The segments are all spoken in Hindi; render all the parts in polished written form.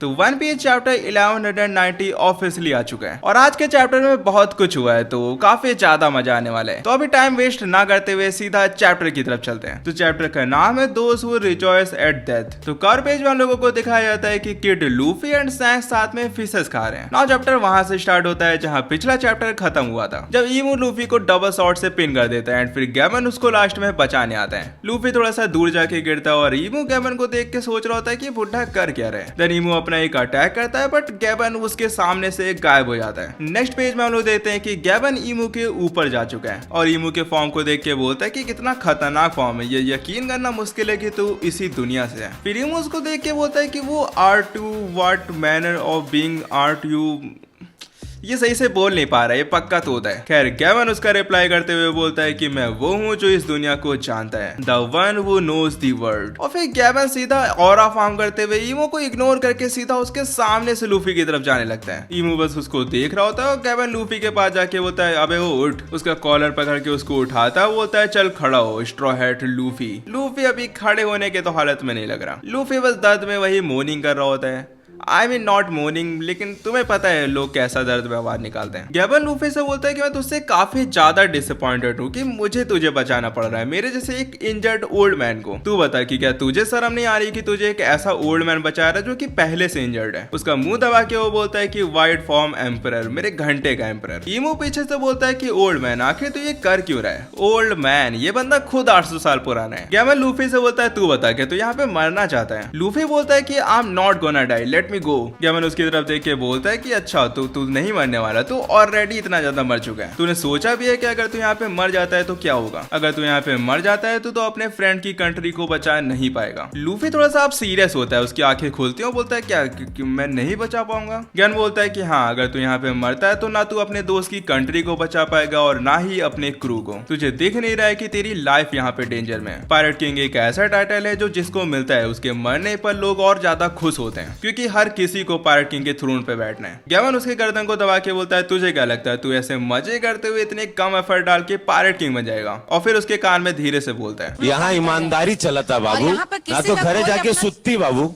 तो वन पीस चैप्टर 1190 ऑफिशियली आ चुका है और आज के चैप्टर में बहुत कुछ हुआ है, तो काफी ज्यादा मजा आने वाला है। तो अभी टाइम वेस्ट ना करते हुए सीधा चैप्टर की तरफ चलते हैं। तो चैप्टर का नाम है दोस्त हु रिजॉयस एट डेथ। तो कवर पेज में हम लोगों को दिखाया जाता है कि किड, लूफी एंड सैंक्स साथ में फिशेस खा रहे हैं। नाउ चैप्टर वहां से स्टार्ट होता है जहां पिछला चैप्टर खत्म हुआ था, जब ईमू लूफी को डबल शॉट से पिन कर देता है एंड फिर गैबन उसको लास्ट में बचाने आता है। लूफी थोड़ा सा दूर जाके गिरता है और ईमू गैबन को देख के सोच रहा होता है कि बुढ़ा कर क्या रहे। देन ईमू अपना एक अटैक करता है बट गैबन उसके सामने से गायब हो जाता है। नेक्स्ट पेज में हम लोग देखते हैं कि गैबन ईमू के ऊपर जा चुका है और ईमू के फॉर्म को देख के बोलता है कि कितना खतरनाक फॉर्म है, ये यकीन करना मुश्किल है कि तू इसी दुनिया से है। फिर ईमू उसको देख के बोलता है कि वो art you, what manner of being art you, ये सही से बोल नहीं पा रहा है, ये पक्का तोता है। खैर गैबन उसका रिप्लाई करते हुए बोलता है कि मैं वो हूँ जो इस दुनिया को जानता है, the one who knows the world. और फिर गैबन सीधा ऑरा फॉर्म करते हुए ईमू को इग्नोर करके सीधा उसके सामने से लूफी की तरफ जाने लगता है। ईमू बस उसको देख रहा होता है और गैबन लूफी के पास जाके बोलता है अबे वो उठ। उसका कॉलर पकड़ के उसको उठाता है, बोलता है चल खड़ा हो स्ट्रॉ हैट लूफी। लूफी अभी खड़े होने के तो हालत में नहीं लग रहा। लूफी बस दर्द में वही मोर्निंग कर रहा होता है। आई मीन नॉट मोर्निंग, लेकिन तुम्हें पता है लोग कैसा दर्द में आवाज निकालते हैं। गैबन लूफी से बोलता है कि मैं तुझसे काफी ज्यादा डिसअपॉइंटेड हूँ कि मुझे तुझे बचाना पड़ रहा है, मेरे जैसे एक इंजर्ड ओल्ड मैन को। तू बता कि क्या तुझे शर्म नहीं आ रही कि तुझे एक ऐसा ओल्ड मैन बचा रहा है जो कि पहले से इंजर्ड है। उसका मुंह दबा के वो बोलता है कि वाइट फॉर्म एम्परर, मेरे घंटे का एम्परर। ईमू पीछे से बोलता है कि ओल्ड मैन, आखिर तू ये कर क्यों रहा है? ओल्ड मैन, ये बंदा खुद 800 साल पुराना है। गैबन लूफी से बोलता है तू बता कि तू यहाँ पे मरना चाहता है? लूफी बोलता है कि I am not gonna die, let me go. Gaban उसकी तरफ देख के बोलता है कि अच्छा तू नहीं मरने वाला, तू ऑलरेडी इतना ज्यादा मर चुका है। तूने सोचा भी है कि अगर तू यहाँ पे मर जाता है तो क्या होगा? अगर तू यहाँ पे मर जाता है तो अपने फ्रेंड की कंट्री को बचा नहीं पाएगा। लूफी थोड़ा सा अब सीरियस होता है, उसकी आंखें खुलती हैं, बोलता है क्या कि मैं नहीं बचा पाऊंगा? गैबन बोलता है कि हाँ, अगर तू यहाँ पे मरता है तो ना तू अपने दोस्त की कंट्री को बचा पाएगा और ना ही अपने क्रू को। तुझे दिख नहीं रहा है कि तेरी लाइफ यहाँ पे डेंजर में है। पायरेट किंग एक ऐसा टाइटल है जो जिसको मिलता है उसके मरने पर लोग और ज्यादा खुश होते हैं, क्योंकि हर किसी को पायरेट किंग के थ्रोन पे बैठना है। गैबन उसके गर्दन को दबा के बोलता है तुझे क्या लगता है तू ऐसे मजे करते हुए इतने कम एफर्ट डाल के पायरेट किंग बन जाएगा? और फिर उसके कान में धीरे से बोलता है यहाँ ईमानदारी चलता बाबू, ना तो घरे जाके सुत्ती बाबू।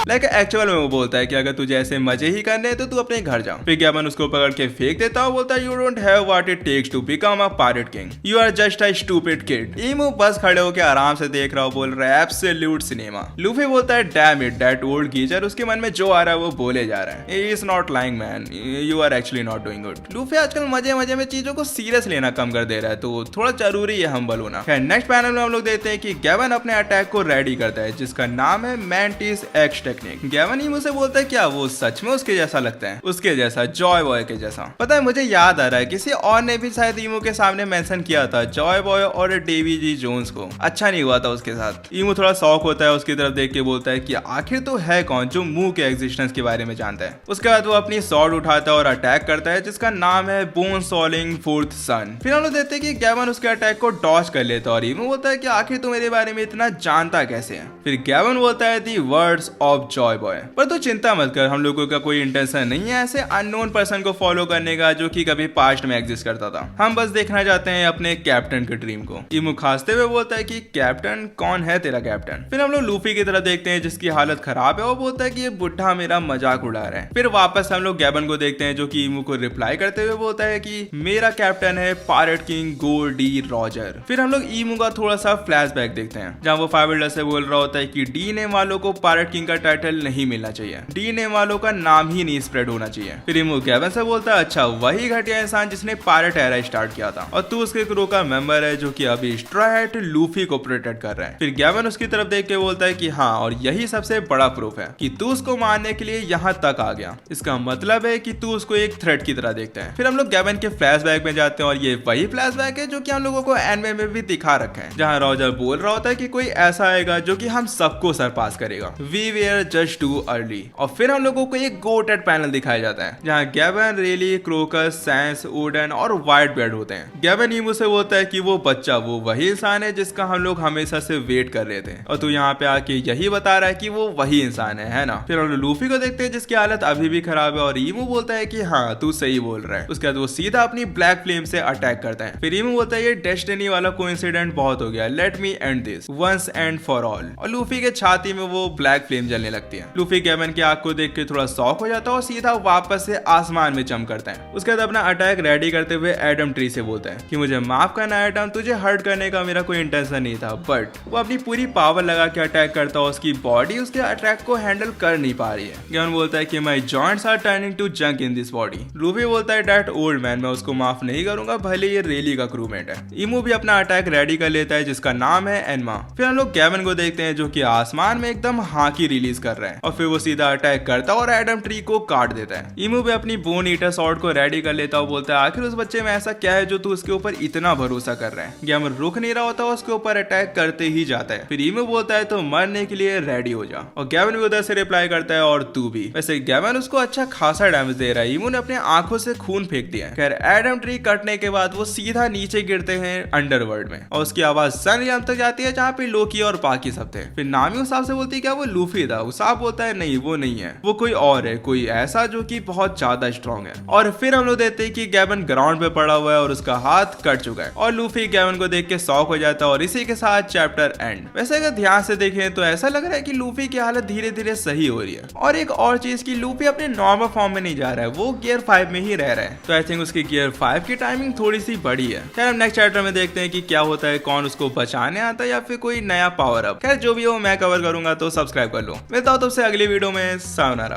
लेकिन एक्चुअल में वो बोलता है कि अगर तुझे ऐसे मजे ही करने हैं तो तू अपने घर जा। फिर गैबन उसको पकड़ के फेंक देता है, बोलता है you don't have what it takes to become a pirate king, you are just a stupid kid. ईमू बस खड़े होकर आराम से देख रहा हो, बोल रहा है एब्सोल्यूट सिनेमा। लूफी बोलता है damn it that old geyser, उसके मन में जो आ रहा है वो बोले जा रहा है। He is not lying man, you are actually not doing good. Luffy आजकल मजे मजे में चीजों को सीरियस लेना कम कर दे रहा है, तो थोड़ा जरूरी है हम्बल होना। नेक्स्ट पैनल में हम लोग देखते हैं कि गैबन अपने अटैक को रेडी करता है जिसका नाम है मैंटिस एक्स टेक्निक। गैबन ईमू से बोलता है क्या वो सच में उसके जैसा लगता है? उसके जैसा, जॉय बॉय के जैसा। पता है मुझे याद आ रहा है किसी और ने भी शायद ईमू के सामने मेंशन किया था जॉय बॉय और डेवी जी जोन्स को। अच्छा नहीं हुआ था उसके साथ। ईमू थोड़ा शौक होता है, उसकी तरफ देख के बोलता है कि आखिर तो है कौन जो मुंह के एग्जिस्टेंस के बारे में जानता है। उसके बाद वो अपनी स्वॉर्ड उठाता है और अटैक करता है जिसका नाम है बोन सॉलिंग फोर्थ सन। फिर हम लोग देखते हैं कि गैबन उसके अटैक को डॉज कर लेता है और ईमू बोलता है कि आखिर तू मेरे बारे में इतना जानता कैसे है? फिर गैबन बोलता है the words of Joy boy, पर तू चिंता मत कर, हम लोगों का कोई इंटेंशन नहीं है ऐसे अननोन पर्सन को फॉलो करने का जो कि कभी पास्ट में एग्जिस्ट करता था। हम बस देखना चाहते हैं अपने कैप्टन के ड्रीम को। ईमू खांसते हुए बोलता है कि कैप्टन कौन है तेरा कैप्टन? फिर हम लोग लूफी की तरफ देखते हैं जिसकी हालत खराब है। वो बोलता है कि ये बुढ़ा मेरा मजाक उड़ा रहा है। फिर वापस हम लोग गैबन को देखते हैं जो कि ईमू को रिप्लाई करते हुए बोलता है कि मेरा कैप्टन है pirate king gold D Roger. फिर हम लोग ईमू का थोड़ा सा फ्लैशबैक देखते हैं जहाँ वो फाइबरलेस से बोल रहा होता है कि डी नेम वालों को पायरेट किंग का टाइटल नहीं मिलना चाहिए, डी नेम वालों का नाम ही नहीं स्प्रेड होना चाहिए। फिर ईमू गैबन से बोलता है अच्छा वही घटिया इंसान जिसने पायरेट एरा स्टार्ट किया था और तू उसके क्रू का मेंबर है जो कि अभी स्ट्रॉ हैट लूफी को प्रोटेक्ट कर रहा है। फिर गैबन उसकी तरफ देख के बोलता है कि हाँ, और यही सबसे बड़ा प्रूफ है कि तू उसको मारने के लिए यहाँ तक आ गया। इसका मतलब है कि तू उसको एक थ्रेट की तरह देखता है। फिर हम लोग गैबन के फ्लैशबैक में जाते हैं और ये वही फ्लैशबैक है जो कि हम लोगों को एनिमे में भी दिखा रखा है, जहाँ रॉजर बोल रहा होता है कि कोई ऐसा आएगा जो कि हम सबको सरपास करेगा, we were just too early. और फिर हम लोगों को एक गोटेड पैनल दिखाया जाता है जहाँ गैबन, रेली, क्रोकस, सैंस, ओडन और व्हाइट बेड होते हैं। गैबन ईमू से बोलता है कि वो बच्चा वो वही इंसान है जिसका हम लोग हमेशा से वेट कर रहे थे और तू यहाँ पे आके यही बता रहा है कि वो वही इंसान है ना? फिर हम लूफी को देखते हैं जिसकी हालत अभी भी खराब है और ईमू बोलता है कि हाँ तू सही बोल रहा है। उसके बाद वो सीधा अपनी ब्लैक फ्लेम से अटैक करता है। फिर ईमू बोलता है ये डेस्टिनी वाला कोइंसिडेंट बहुत हो गया, let me end this once and for all. और लूफी के छाती में वो ब्लैक फ्लेम जलने जलने लगती है। लूफी गैबन की आग को देख के थोड़ा शॉक हो जाता है और सीधा वापस से आसमान में जंप करता है। उसके बाद अपना अटैक रेडी करते हुए एडम ट्री से बोलता है कि मुझे माफ करना एडम, तुझे हर्ट करने का मेरा कोई इंटेंशन नहीं था। बट वो अपनी पूरी पावर लगा के अटैक करता है, उसकी बॉडी उसके अटैक को हैंडल कर नहीं पा रही है। गैबन बोलता है कि my joints are turning to junk in this body. Luffy बोलता है दैट ओल्ड मैन, मैं उसको माफ नहीं करूंगा, भले ये रेली का क्रूमेट है। इमू भी अपना अटैक रेडी कर लेता है जिसका नाम है एनमा। फिर हम लोग गैबन को देखते हैं जो कि आसमान में एकदम हाकी रिलीज कर रहे हैं और फिर वो सीधा अटैक करता है और एडम ट्री को काट देता है। इमू भी अपनी बोन ईटर स्वॉर्ड को रेडी कर लेता है और बोलता है आखिर उस बच्चे में ऐसा क्या है जो तू उसके ऊपर इतना भरोसा कर रहा है। गैबन रुक नहीं रहा होता, उसके ऊपर अटैक करते ही जाता है। फिर इमू बोलता है तो मरने के लिए रेडी हो जा, और गैबन भी उधर से रिप्लाई करता है और तू भी। वैसे गैबन उसको अच्छा खासा डैमेज दे रहा है। इमू ने अपने आंखों से खून फेंक दिया है। खैर एडम ट्री कटने के बाद वो सीधा नीचे गिरते हैं अंडरवर्ल्ड में और उसकी आवाज सन रियम तक जाती है जहाँ पे लोकी और बाकी सब थे। फिर नामी उसाब से बोलती है क्या वो लूफी था। उसाब बोलता है नहीं वो नहीं है, वो कोई और है, कोई ऐसा जो कि बहुत ज्यादा स्ट्रॉन्ग है। और फिर हम लोग देखते हैं कि गैबन ग्राउंड पे पड़ा हुआ है और उसका हाथ कट चुका है और लूफी गैबन को देख के शॉक हो जाता है और इसी के साथ चैप्टर एंड। वैसे अगर ध्यान से देखें तो ऐसा लग रहा है कि लूफी की हालत धीरे धीरे सही हो रही है। और एक और चीज की लूफी अपने नॉर्मल फॉर्म में नहीं जा रहा है, वो गियर 5 में ही रह रहा है। तो आई थिंक उसकी गियर 5 की टाइमिंग थोड़ी सी बड़ी है। खैर हम नेक्स्ट चैप्टर में देखते हैं कि क्या होता है, कौन उसको बचाने आता है या फिर कोई नया पावर अप। खैर जो भी हो मैं कवर करूंगा, तो सब्सक्राइब कर लो। मिलता हूं तुमसे अगली वीडियो में। सायोनारा।